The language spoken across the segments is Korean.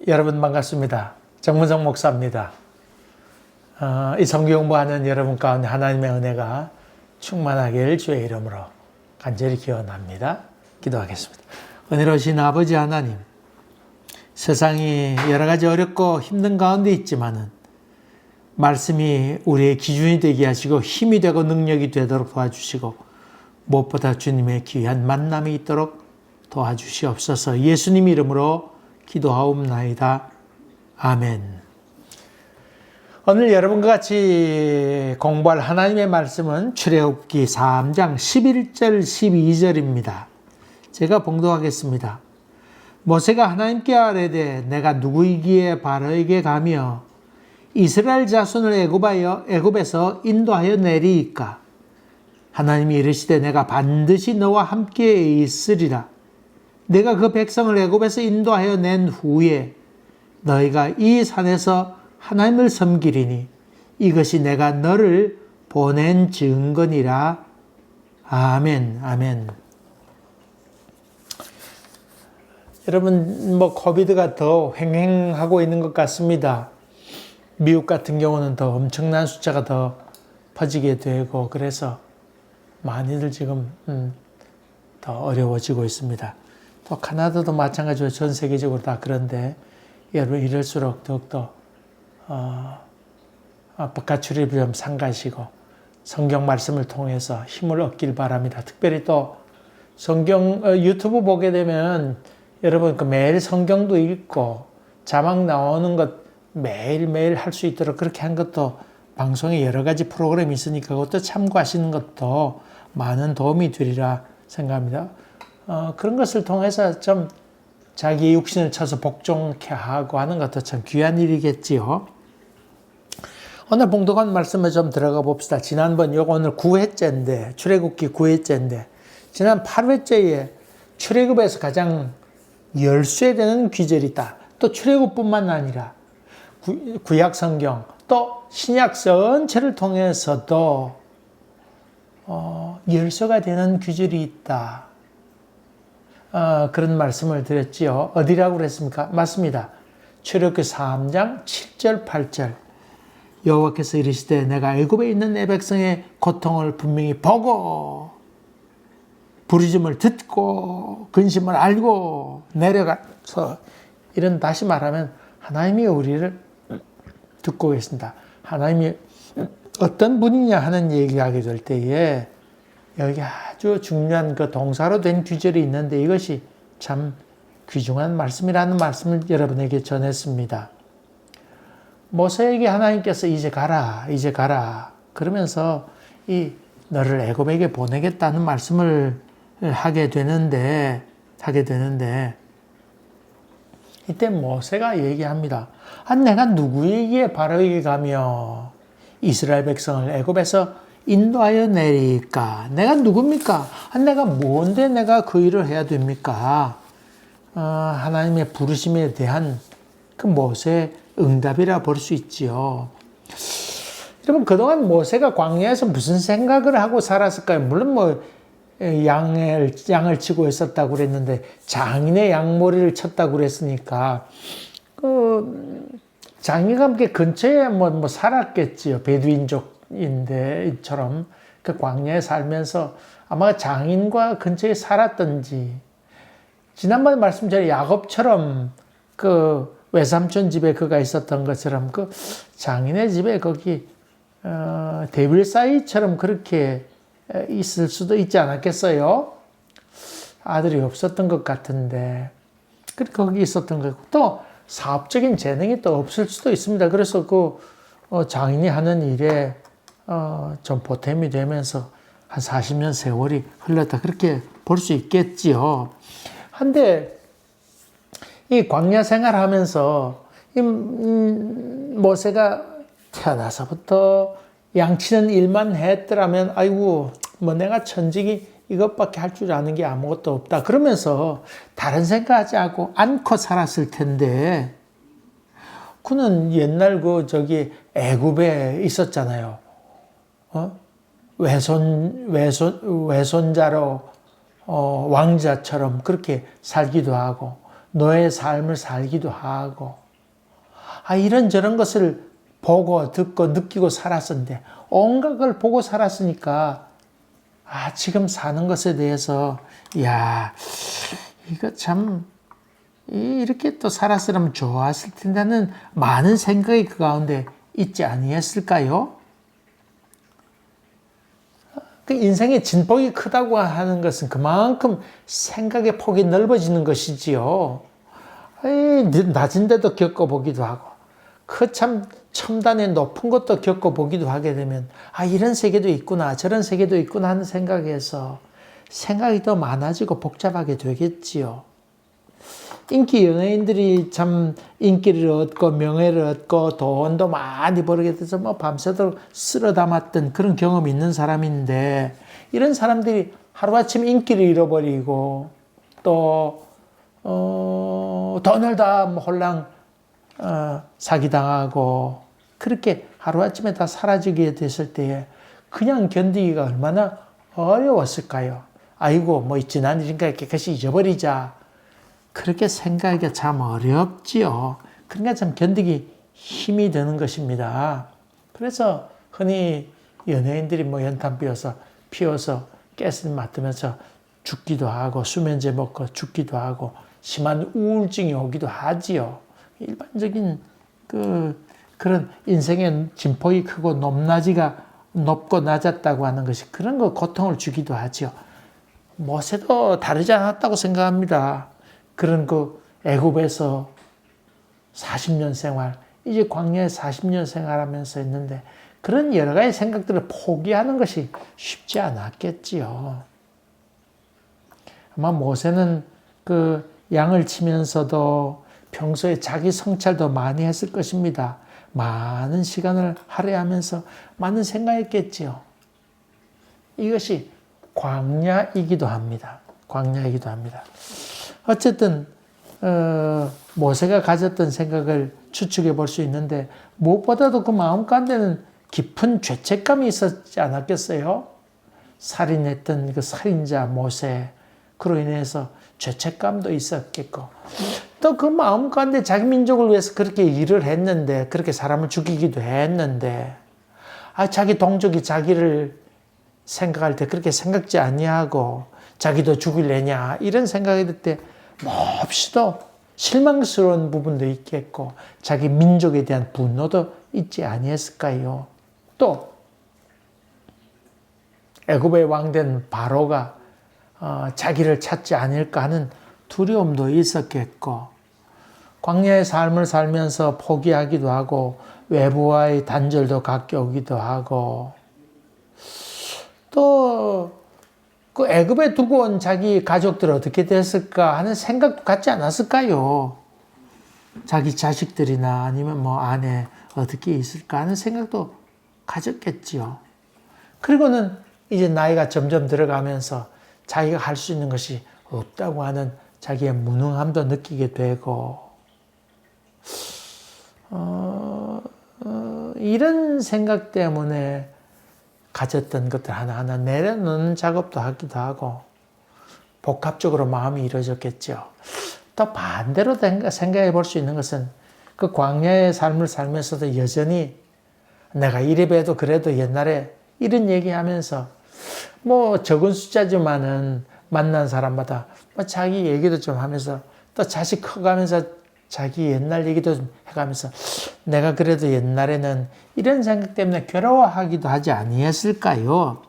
여러분 반갑습니다. 정문성 목사입니다. 이 성경 공부하는 여러분 가운데 하나님의 은혜가 충만하길 주의 이름으로 간절히 기원합니다. 기도하겠습니다. 은혜로우신 아버지 하나님, 세상이 여러 가지 어렵고 힘든 가운데 있지만은 말씀이 우리의 기준이 되게 하시고 힘이 되고 능력이 되도록 도와주시고 무엇보다 주님의 귀한 만남이 있도록 도와주시옵소서. 예수님 이름으로 기도하옵나이다. 아멘. 오늘 여러분과 같이 공부할 하나님의 말씀은 출애굽기 3장 11절 12절입니다. 제가 봉독하겠습니다. 모세가 하나님께 아뢰되 내가 누구이기에 바로에게 가며 이스라엘 자손을 애굽에서 인도하여 내리이까. 하나님이 이르시되 내가 반드시 너와 함께 있으리라. 내가 그 백성을 애굽에서 인도하여 낸 후에 너희가 이 산에서 하나님을 섬기리니 이것이 내가 너를 보낸 증거니라. 아멘. 아멘. 여러분, 코비드가 더 횡행하고 있는 것 같습니다. 미국 같은 경우는 더 엄청난 숫자가 더 퍼지게 되고 그래서 많이들 지금 더 어려워지고 있습니다. 또 카나다도 마찬가지로 전 세계적으로 다 그런데 여러분 이럴수록 더욱더 바깥출입을 좀 삼가시고 성경 말씀을 통해서 힘을 얻길 바랍니다. 특별히 또 성경 유튜브 보게 되면 여러분 매일 성경도 읽고 자막 나오는 것 매일매일 할 수 있도록 그렇게 한 것도 방송에 여러 가지 프로그램이 있으니까 그것도 참고하시는 것도 많은 도움이 되리라 생각합니다. 그런 것을 통해서 좀 자기 육신을 쳐서 복종케 하고 하는 것도 참 귀한 일이겠지요. 오늘 봉독한 말씀에 좀 들어가 봅시다. 지난번 오늘 9회째인데 출애굽기 9회째인데 지난 8회째에 출애굽에서 가장 열쇠되는 귀절이 있다. 또 출애굽뿐만 아니라 구약 성경 또 신약 전체를 통해서도 열쇠가 되는 귀절이 있다. 그런 말씀을 드렸지요. 어디라고 그랬습니까? 맞습니다. 출애굽기 3장 7절 8절 여호와께서 이르시되 내가 애굽에 있는 내 백성의 고통을 분명히 보고 부르짖음을 듣고 근심을 알고 내려가서 이런 다시 말하면 하나님이 우리를 듣고 계신다. 하나님이 어떤 분이냐 하는 얘기하게 될 때에 여기 아주 중요한 그 동사로 된 귀절이 있는데 이것이 참 귀중한 말씀이라는 말씀을 여러분에게 전했습니다. 모세에게 하나님께서 이제 가라 그러면서 이 너를 애굽에게 보내겠다는 말씀을 하게 되는데 이때 모세가 얘기합니다. 내가 누구에게 바로에게 가며 이스라엘 백성을 애굽에서 인도하여 내리까? 내가 누굽니까? 내가 뭔데 내가 그 일을 해야 됩니까? 하나님의 부르심에 대한 그 모세의 응답이라 볼 수 있지요. 여러분 그동안 모세가 광야에서 무슨 생각을 하고 살았을까요? 물론 양을 치고 있었다고 그랬는데 장인의 양머리를 쳤다고 그랬으니까 장인과 함께 근처에 살았겠지요. 베두인족인데처럼 그 광야에 살면서 아마 장인과 근처에 살았던지 지난번에 말씀드린 야곱처럼 그 외삼촌 집에 그가 있었던 것처럼 그 장인의 집에 거기 데빌 사이처럼 그렇게 있을 수도 있지 않았겠어요? 아들이 없었던 것 같은데 그렇게 거기 있었던 거고 또 사업적인 재능이 또 없을 수도 있습니다. 그래서 그 장인이 하는 일에 좀 보탬이 되면서 한 40년 세월이 흘렀다 그렇게 볼 수 있겠지요. 한데 이 광야 생활하면서 모세가 태어나서부터 양치는 일만 했더라면 아이고 내가 천직이 이것밖에 할 줄 아는 게 아무것도 없다 그러면서 다른 생각하지 않고 살았을 텐데 그는 옛날 애굽에 있었잖아요. 외손자로 왕자처럼 그렇게 살기도 하고 노예의 삶을 살기도 하고, 이런저런 것을 보고 듣고 느끼고 살았었는데, 온갖 걸 보고 살았으니까, 지금 사는 것에 대해서, 이거 참, 이렇게 또 살았으면 좋았을 텐데는 많은 생각이 그 가운데 있지 아니했을까요? 그 인생의 진폭이 크다고 하는 것은 그만큼 생각의 폭이 넓어지는 것이지요. 낮은 데도 겪어보기도 하고, 참 첨단의 높은 것도 겪어보기도 하게 되면, 이런 세계도 있구나, 저런 세계도 있구나 하는 생각에서 생각이 더 많아지고 복잡하게 되겠지요. 인기 연예인들이 참 인기를 얻고 명예를 얻고 돈도 많이 벌게 돼서 밤새도록 쓸어 담았던 그런 경험이 있는 사람인데, 이런 사람들이 하루아침 인기를 잃어버리고 또 돈을 다 홀랑 사기당하고 그렇게 하루아침에 다 사라지게 됐을 때에 그냥 견디기가 얼마나 어려웠을까요? 아이고 지난 일인가 깨끗이 잊어버리자. 그렇게 생각하기가 참 어렵지요. 그러니까 참 견디기 힘이 드는 것입니다. 그래서 흔히 연예인들이 연탄 피워서 가스를 맡으면서 죽기도 하고 수면제 먹고 죽기도 하고 심한 우울증이 오기도 하지요. 일반적인 그런 인생의 진폭이 크고 높고 낮았다고 하는 것이 그런 거 고통을 주기도 하지요. 모세도 다르지 않았다고 생각합니다. 그런 애굽에서 40년 생활, 이제 광야에 40년 생활하면서 했는데 그런 여러 가지 생각들을 포기하는 것이 쉽지 않았겠지요. 아마 모세는 양을 치면서도 평소에 자기 성찰도 많이 했을 것입니다. 많은 시간을 할애하면서 많은 생각했겠지요. 이것이 광야이기도 합니다. 어쨌든 모세가 가졌던 생각을 추측해 볼 수 있는데 무엇보다도 그 마음 가운데는 깊은 죄책감이 있었지 않았겠어요? 살인했던 그 살인자 모세, 그로 인해서 죄책감도 있었겠고 또 그 마음 가운데 자기 민족을 위해서 그렇게 일을 했는데, 그렇게 사람을 죽이기도 했는데 자기 동족이 자기를 생각할 때 그렇게 생각지 아니하고 자기도 죽일래냐 이런 생각이 들 때 몹시도 실망스러운 부분도 있겠고 자기 민족에 대한 분노도 있지 아니했을까요? 또 애굽의 왕된 바로가 자기를 찾지 않을까 하는 두려움도 있었겠고, 광야의 삶을 살면서 포기하기도 하고 외부와의 단절도 가까우기도 하고, 또 그 애굽에 두고 온 자기 가족들 어떻게 됐을까 하는 생각도 갖지 않았을까요? 자기 자식들이나 아니면 아내 어떻게 있을까 하는 생각도 가졌겠지요. 그리고는 이제 나이가 점점 들어가면서 자기가 할 수 있는 것이 없다고 하는 자기의 무능함도 느끼게 되고, 이런 생각 때문에 가졌던 것들 하나하나 내려놓는 작업도 하기도 하고 복합적으로 마음이 이루어졌겠죠. 또 반대로 생각해 볼 수 있는 것은 그 광야의 삶을 살면서도 여전히 내가 이래봬도 그래도 옛날에 이런 얘기하면서 적은 숫자지만은 만난 사람마다 자기 얘기도 좀 하면서 또 자식 커가면서 자기 옛날 얘기도 좀 해가면서 내가 그래도 옛날에는 이런 생각 때문에 괴로워하기도 하지 아니했을까요?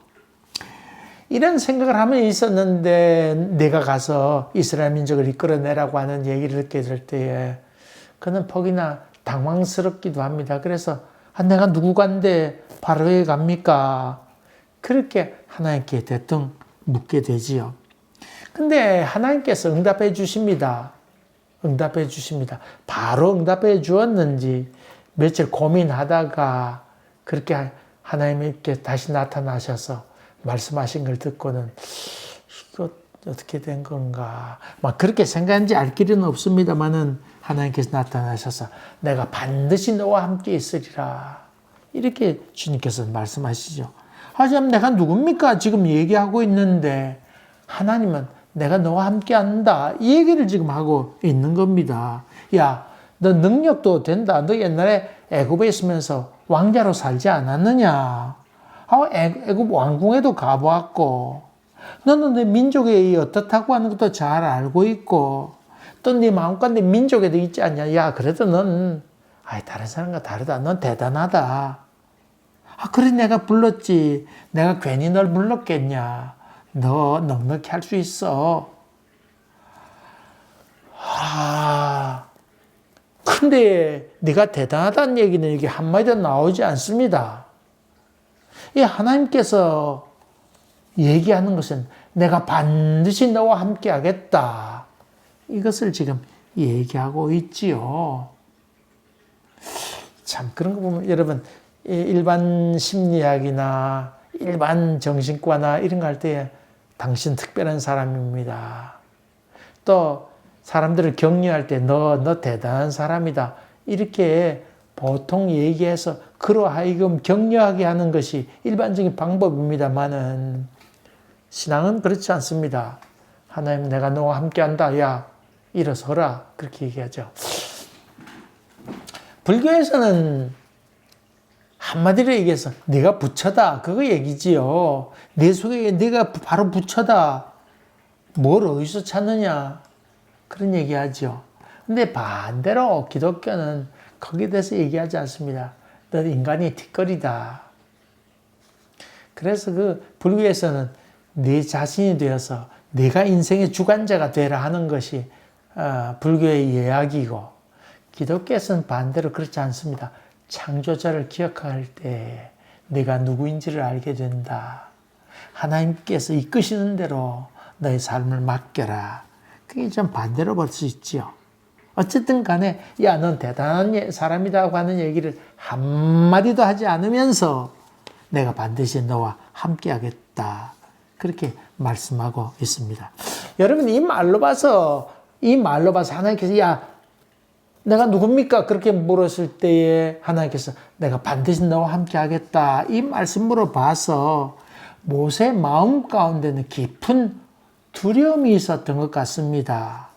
이런 생각을 하면 있었는데 내가 가서 이스라엘 민족을 이끌어내라고 하는 얘기를 듣게 될 때에 그는 퍽이나 당황스럽기도 합니다. 그래서 내가 누구간데 바로에 갑니까? 그렇게 하나님께 대뜸 묻게 되지요. 근데 하나님께서 응답해 주십니다. 바로 응답해 주었는지 며칠 고민하다가 그렇게 하나님께 다시 나타나셔서 말씀하신 걸 듣고는 이거 어떻게 된 건가 그렇게 생각한지 알 길은 없습니다만은 하나님께서 나타나셔서 내가 반드시 너와 함께 있으리라 이렇게 주님께서 말씀하시죠. 하지만 내가 누굽니까? 지금 얘기하고 있는데 하나님은 내가 너와 함께 한다. 이 얘기를 지금 하고 있는 겁니다. 야, 너 능력도 된다. 너 옛날에 애굽에 있으면서 왕자로 살지 않았느냐? 애굽 왕궁에도 가보았고, 너는 내 민족이 어떻다고 하는 것도 잘 알고 있고, 또 네 마음과 내 민족에도 있지 않냐? 야, 그래도 넌, 다른 사람과 다르다. 넌 대단하다. 그래, 내가 불렀지. 내가 괜히 널 불렀겠냐? 너 넉넉히 할 수 있어. 근데 네가 대단하다는 얘기는 이게 한마디도 나오지 않습니다. 이 하나님께서 얘기하는 것은 내가 반드시 너와 함께 하겠다. 이것을 지금 얘기하고 있지요. 참 그런 거 보면 여러분 일반 심리학이나 일반 정신과나 이런 거 할 때 당신 특별한 사람입니다. 또 사람들을 격려할 때 너 대단한 사람이다. 이렇게 보통 얘기해서 그로 하여금 격려하게 하는 것이 일반적인 방법입니다만은 신앙은 그렇지 않습니다. 하나님 내가 너와 함께한다. 야 일어서라. 그렇게 얘기하죠. 불교에서는 한마디로 얘기해서 네가 부처다. 그거 얘기지요. 내 속에 네가 바로 부처다. 뭘 어디서 찾느냐. 그런 얘기하죠. 근데 반대로 기독교는 거기에 대해서 얘기하지 않습니다. 너 인간이 뒷거리다. 그래서 그 불교에서는 네 자신이 되어서 네가 인생의 주관자가 되라 하는 것이 불교의 이야기이고 기독교에서는 반대로 그렇지 않습니다. 창조자를 기억할 때 네가 누구인지를 알게 된다. 하나님께서 이끄시는 대로 너의 삶을 맡겨라. 그게 좀 반대로 볼 수 있지요. 어쨌든 간에 야, 넌 대단한 사람이라고 하는 얘기를 한마디도 하지 않으면서 내가 반드시 너와 함께 하겠다. 그렇게 말씀하고 있습니다. 여러분 이 말로 봐서 하나님께서 야 내가 누굽니까? 그렇게 물었을 때에 하나님께서 내가 반드시 너와 함께 하겠다. 이 말씀으로 봐서 모세의 마음 가운데는 깊은 두려움이 있었던 것 같습니다.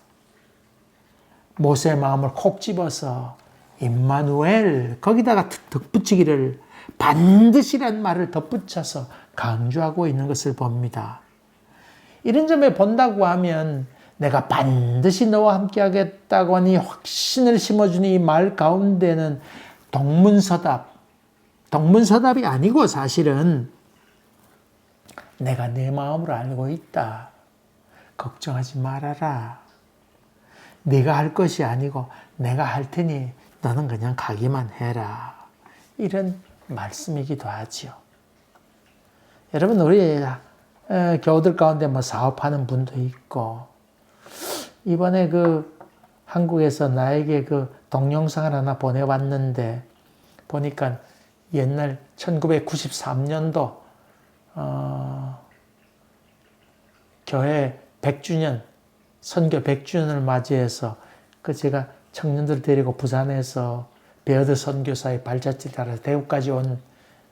모세의 마음을 콕 집어서 임마누엘 거기다가 덧붙이기를 반드시란 말을 덧붙여서 강조하고 있는 것을 봅니다. 이런 점에 본다고 하면 내가 반드시 너와 함께 하겠다고 하니 확신을 심어주는 이 말 가운데는 동문서답이 아니고 사실은 내가 내 마음으로 알고 있다. 걱정하지 말아라. 네가 할 것이 아니고 내가 할 테니 너는 그냥 가기만 해라. 이런 말씀이기도 하지요. 여러분 우리 교우들 가운데 사업하는 분도 있고 이번에 한국에서 나에게 동영상을 하나 보내왔는데 보니까 옛날 1993년도 교회 100주년 선교 100주년을 맞이해서 제가 청년들 데리고 부산에서 베어드 선교사의 발자취 따라 대구까지 온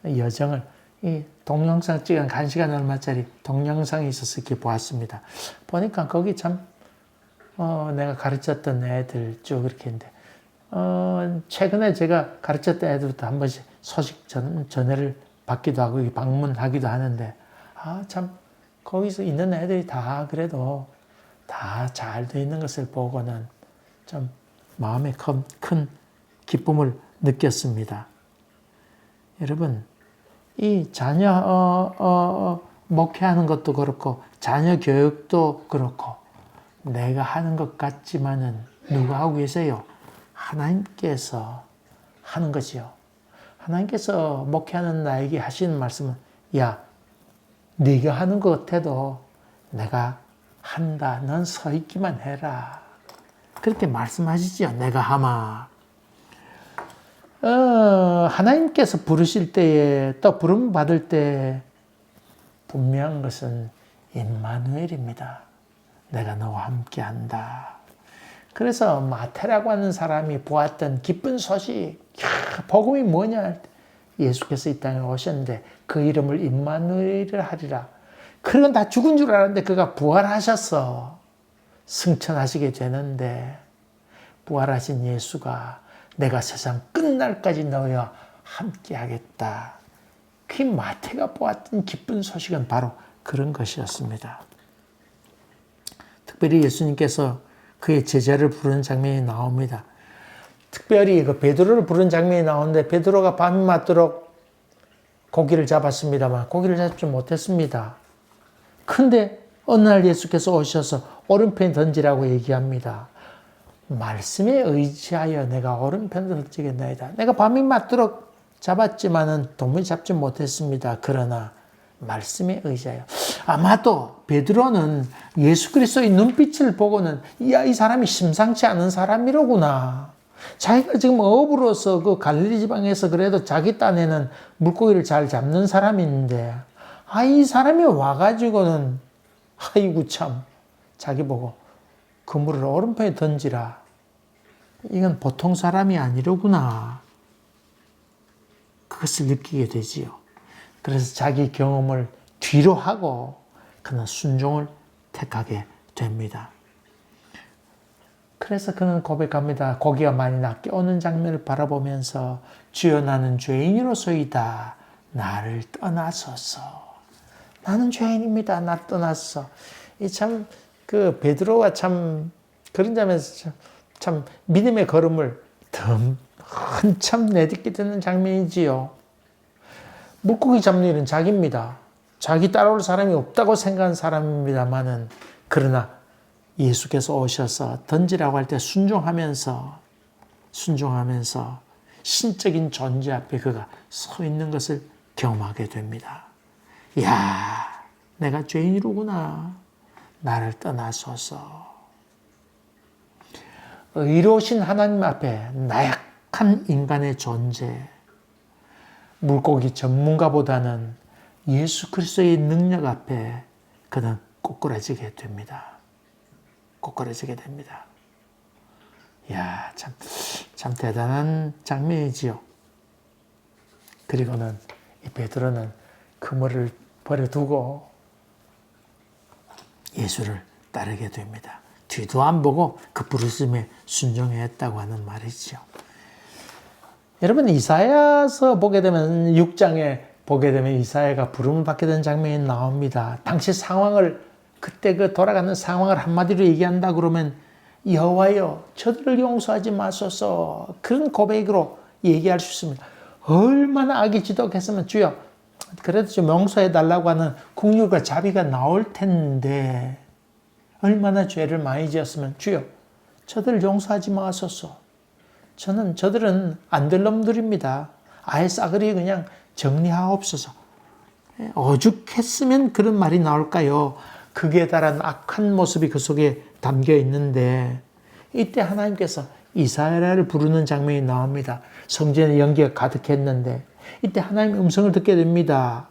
여정을 이 동영상 찍은 1시간 얼마짜리 동영상이 있어서 이렇게 보았습니다. 보니까 거기 참 내가 가르쳤던 애들 쭉 이렇게 있는데 최근에 제가 가르쳤던 애들부터 한 번씩 소식 전해를 받기도 하고 방문하기도 하는데 참 거기서 있는 애들이 다 그래도 다 잘 돼 있는 것을 보고는 좀 마음에 큰 기쁨을 느꼈습니다. 여러분 이 자녀 목회하는 것도 그렇고 자녀 교육도 그렇고 내가 하는 것 같지만은 누가 하고 계세요? 하나님께서 하는 것이요. 하나님께서 목회하는 나에게 하시는 말씀은 야, 네가 하는 것 같아도 내가 한다. 넌 서 있기만 해라. 그렇게 말씀하시죠. 내가 하마. 하나님께서 부르실 때에 또 부름 받을 때 분명한 것은 임마누엘입니다. 내가 너와 함께 한다. 그래서 마태라고 하는 사람이 보았던 기쁜 소식, 복음이 뭐냐 할 때 예수께서 이 땅에 오셨는데 그 이름을 임마누엘을 하리라. 그건 다 죽은 줄 알았는데 그가 부활하셔서 승천하시게 되는데 부활하신 예수가 내가 세상 끝날까지 너희와 함께하겠다. 그 마태가 보았던 기쁜 소식은 바로 그런 것이었습니다. 특별히 예수님께서 그의 제자를 부르는 장면이 나옵니다. 특별히 그 베드로를 부르는 장면이 나오는데 베드로가 밤이 맞도록 고기를 잡았습니다만 고기를 잡지 못했습니다. 근데 어느 날 예수께서 오셔서 오른편에 던지라고 얘기합니다. 말씀에 의지하여 내가 오른편에 던지겠나이다. 내가 밤이 맞도록 잡았지만은 도무지 잡지 못했습니다. 그러나 말씀에 의지하여. 아마도 베드로는 예수 그리스도의 눈빛을 보고는 야, 이 사람이 심상치 않은 사람이로구나. 자기가 지금 어부로서 그 갈릴리 지방에서 그래도 자기 딴에는 물고기를 잘 잡는 사람인데 이 사람이 와가지고는 아이고 참 자기 보고 그물을 오른편에 던지라. 이건 보통 사람이 아니로구나. 그것을 느끼게 되지요. 그래서 자기 경험을 뒤로 하고 그는 순종을 택하게 됩니다. 그래서 그는 고백합니다. 고기가 많이 낚여오는 장면을 바라보면서 주여 나는 죄인으로서이다. 나를 떠나소서. 나는 죄인입니다. 나 떠나소서. 이 참 그 베드로가 참 그런 점에서 참 믿음의 걸음을 한참 내딛게 되는 장면이지요. 물고기 잡는 일은 자기입니다. 자기 따라올 사람이 없다고 생각한 사람입니다만은 그러나 예수께서 오셔서 던지라고 할 때 순종하면서 신적인 존재 앞에 그가 서 있는 것을 경험하게 됩니다. 이야, 내가 죄인이로구나. 나를 떠나소서. 의로우신 하나님 앞에 나약한 인간의 존재, 물고기 전문가보다는 예수 그리스도의 능력 앞에 그는 꼬꾸라지게 됩니다. 꼬꾸라지게 됩니다. 이야, 참 대단한 장면이지요. 그리고는 이 베드로는 그물을 버려두고 예수를 따르게 됩니다. 뒤도 안 보고 그 부르심에 순종했다고 하는 말이죠. 여러분 이사야서 보게 되면 6장에 보게 되면 이사야가 부름을 받게 된 장면이 나옵니다. 당시 상황을 그때 그 돌아가는 상황을 한마디로 얘기한다 그러면 여호와여 저들을 용서하지 마소서 그런 고백으로 얘기할 수 있습니다. 얼마나 악이 지독했으면 주여 그래도 좀 용서해 달라고 하는 국률과 자비가 나올 텐데 얼마나 죄를 많이 지었으면 주여 저들을 용서하지 마소서. 저들은 안 될 놈들입니다. 아예 싸그리 그냥 정리하옵소서. 오죽했으면 그런 말이 나올까요? 극에 달한 악한 모습이 그 속에 담겨 있는데 이때 하나님께서 이사야를 부르는 장면이 나옵니다. 성전에 연기가 가득했는데 이때 하나님의 음성을 듣게 됩니다.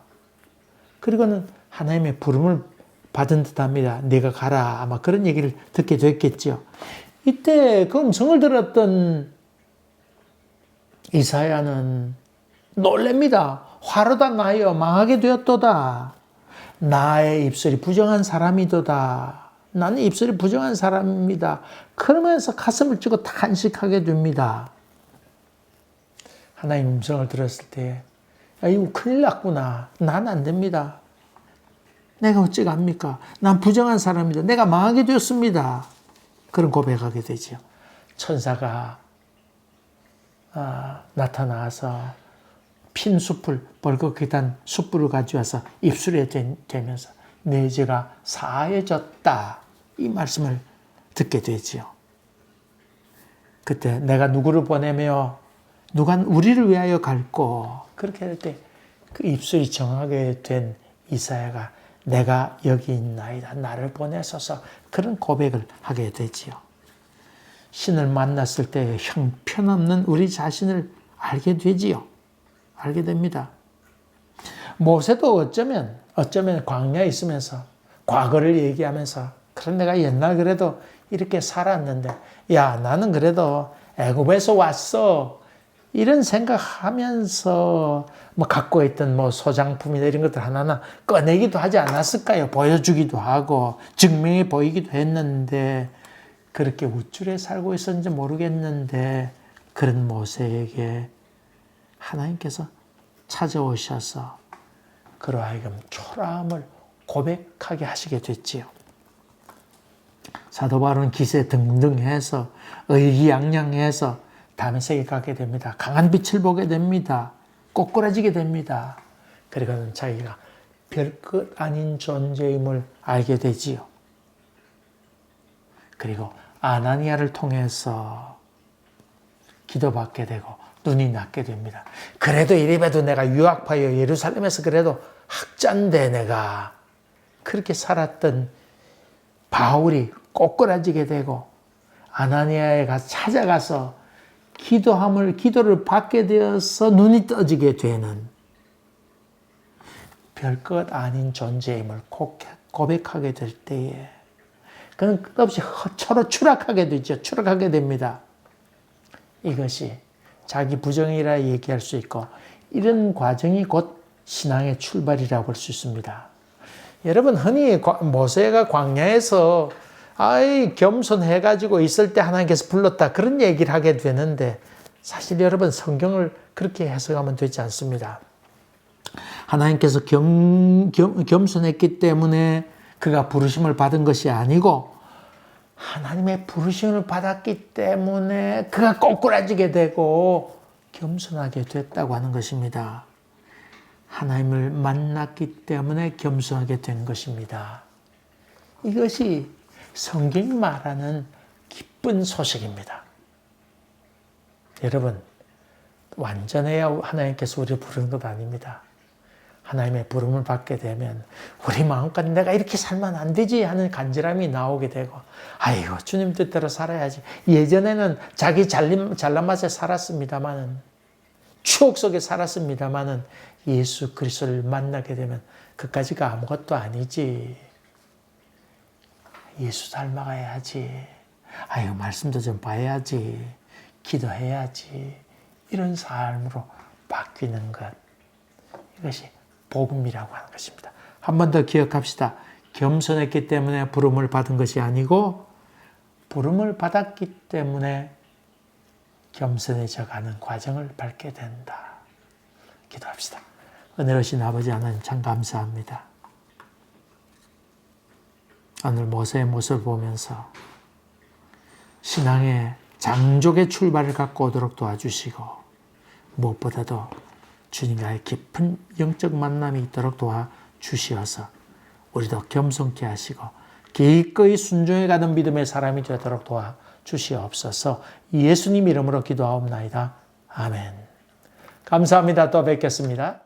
그리고는 하나님의 부름을 받은 듯합니다. 네가 가라. 아마 그런 얘기를 듣게 됐겠죠. 이때 그 음성을 들었던 이사야는 놀랍니다. 화로다 나여 망하게 되었도다. 나의 입술이 부정한 사람이도다. 나는 입술이 부정한 사람입니다. 그러면서 가슴을 찌고 탄식하게 됩니다. 하나님 음성을 들었을 때 이거 큰일 났구나. 난 안 됩니다. 내가 어찌갑니까? 난 부정한 사람이다. 내가 망하게 되었습니다. 그런 고백하게 되죠. 천사가 나타나서 핀 숯불, 벌겋게 단 숯불을 가져와서 입술에 대면서 내 죄가 사해졌다. 이 말씀을 듣게 되지요. 그때 내가 누구를 보내며 누가 우리를 위하여 갈고 그렇게 할 때 그 입술이 정하게 된 이사야가 내가 여기 있나이다. 나를 보내소서 그런 고백을 하게 되지요. 신을 만났을 때 형편없는 우리 자신을 알게 되지요. 알게 됩니다. 모세도 어쩌면 광야에 있으면서 과거를 얘기하면서 그런 내가 옛날 그래도 이렇게 살았는데 야 나는 그래도 애굽에서 왔어. 이런 생각하면서 뭐 갖고 있던 뭐 소장품이나 이런 것들 하나하나 꺼내기도 하지 않았을까요? 보여주기도 하고 증명해 보이기도 했는데 그렇게 우쭐해 살고 있었는지 모르겠는데 그런 모세에게 하나님께서 찾아오셔서 그로 하여금 초라함을 고백하게 하시게 됐지요. 사도 바울은 기세 등등해서 의기양양해서 다메섹에 가게 됩니다. 강한 빛을 보게 됩니다. 꼬꾸라지게 됩니다. 그리고는 자기가 별것 아닌 존재임을 알게 되지요. 그리고 아나니아를 통해서 기도받게 되고 눈이 낮게 됩니다. 그래도 이래봬도 내가 유학파여 예루살렘에서 그래도 학자인데 내가 그렇게 살았던 바울이 꼬꾸라지게 되고 아나니아에 가서 찾아가서 기도를 받게 되어서 눈이 떠지게 되는 별것 아닌 존재임을 고백하게 될 때에 그는 끝없이 허처로 추락하게 되죠. 추락하게 됩니다. 이것이 자기 부정이라 얘기할 수 있고 이런 과정이 곧 신앙의 출발이라고 볼 수 있습니다. 여러분 흔히 모세가 광야에서 겸손해가지고 있을 때 하나님께서 불렀다 그런 얘기를 하게 되는데 사실 여러분 성경을 그렇게 해석하면 되지 않습니다. 하나님께서 겸손했기 때문에 그가 부르심을 받은 것이 아니고 하나님의 부르심을 받았기 때문에 그가 꼬꾸라지게 되고 겸손하게 됐다고 하는 것입니다. 하나님을 만났기 때문에 겸손하게 된 것입니다. 이것이 성경이 말하는 기쁜 소식입니다. 여러분, 완전해야 하나님께서 우리를 부르는 것 아닙니다. 하나님의 부름을 받게 되면 우리 마음껏 내가 이렇게 살면 안 되지 하는 간절함이 나오게 되고 아이고 주님 뜻대로 살아야지. 예전에는 자기 잘난 맛에 살았습니다마는 추억 속에 살았습니다마는 예수 그리스도를 만나게 되면 그까지가 아무것도 아니지. 예수 닮아가야지. 아이고 말씀도 좀 봐야지. 기도해야지. 이런 삶으로 바뀌는 것. 이것이 복음이라고 하는 것입니다. 한 번 더 기억합시다. 겸손했기 때문에 부름을 받은 것이 아니고 부름을 받았기 때문에 겸손해져 가는 과정을 밟게 된다. 기도합시다. 은혜로우신 아버지 하나님 참 감사합니다. 오늘 모세의 모습을 보면서 신앙의 장족의 출발을 갖고 오도록 도와주시고 무엇보다도 주님과의 깊은 영적 만남이 있도록 도와주시어서 우리도 겸손케 하시고 기꺼이 순종해 가는 믿음의 사람이 되도록 도와주시옵소서. 예수님 이름으로 기도하옵나이다. 아멘. 감사합니다. 또 뵙겠습니다.